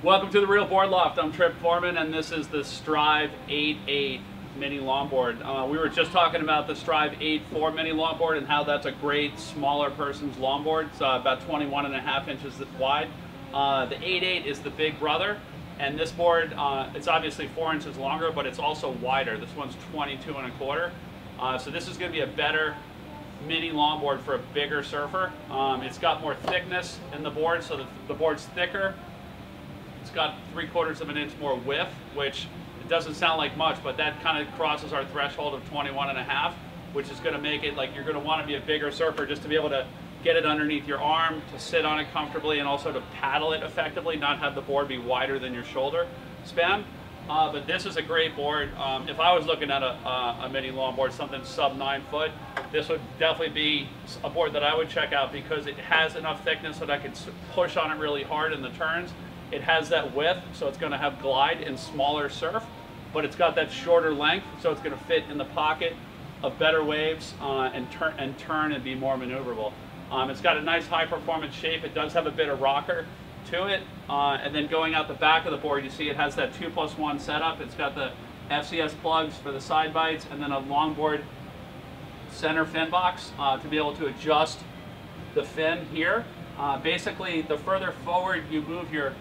Welcome to the Real Board Loft. I'm Forman, and this is the Strive 8.8 Mini Longboard. We were just talking about the Strive 8.4 Mini Longboard and how that's a great smaller person's longboard. It's about 21.5 inches wide. The 8.8 is the big brother, and this board, it's obviously 4 inches longer, but it's also wider. This one's 22.25. So this is going to be a better mini longboard for a bigger surfer. It's got more thickness in the board, so the board's thicker. It's got 3/4 of an inch more width, which it doesn't sound like much, but that kind of crosses our threshold of 21.5, which is going to make it like you're going to want to be a bigger surfer just to be able to get it underneath your arm, to sit on it comfortably, and also to paddle it effectively, not have the board be wider than your shoulder span. But this is a great board. If I was looking at a mini longboard, something sub 9 foot, this would definitely be a board that I would check out because it has enough thickness that I could push on it really hard in the turns. It has that width, so it's going to have glide in smaller surf, but it's got that shorter length, so it's going to fit in the pocket of better waves and turn and be more maneuverable. It's got a nice high performance shape. It does have a bit of rocker to it, and then going out the back of the board, you see it has that 2+1 setup. It's got the FCS plugs for the side bites, and then a longboard center fin box to be able to adjust the fin here. Basically, the further forward you move your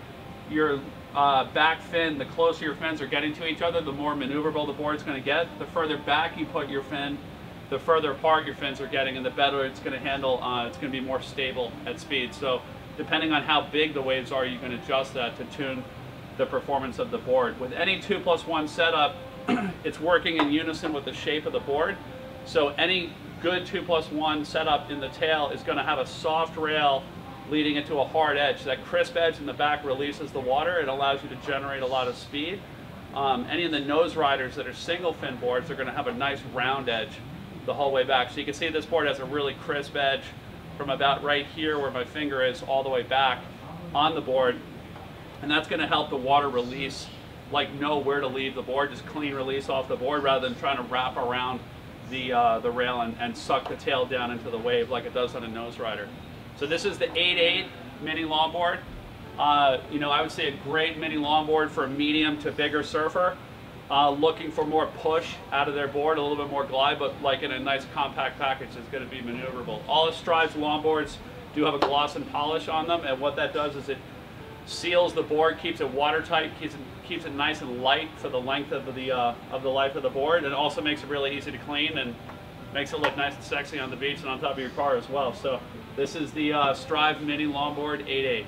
back fin, the closer your fins are getting to each other, the more maneuverable the board's going to get. The further back you put your fin, the further apart your fins are getting, and the better it's going to handle. It's going to be more stable at speed. So depending on how big the waves are, you can adjust that to tune the performance of the board. With any 2+1 setup, it's working in unison with the shape of the board. So any good 2+1 setup in the tail is going to have a soft rail leading into a hard edge. That crisp edge in the back releases the water. It allows you to generate a lot of speed. Any of the nose riders that are single fin boards are going to have a nice round edge the whole way back. So you can see this board has a really crisp edge from about right here where my finger is all the way back on the board. And that's going to help the water release, like know where to leave the board, just clean release off the board rather than trying to wrap around the rail and suck the tail down into the wave like it does on a nose rider. So this is the 8.8 mini longboard. You know, I would say a great mini longboard for a medium to bigger surfer looking for more push out of their board, a little bit more glide, but like in a nice compact package that's going to be maneuverable. All of Strive's longboards do have a gloss and polish on them, and what that does is it seals the board, keeps it watertight, keeps it nice and light for the length of the life of the board, and also makes it really easy to clean and makes it look nice and sexy on the beach and on top of your car as well. So this is the Strive Mini Longboard 8.8.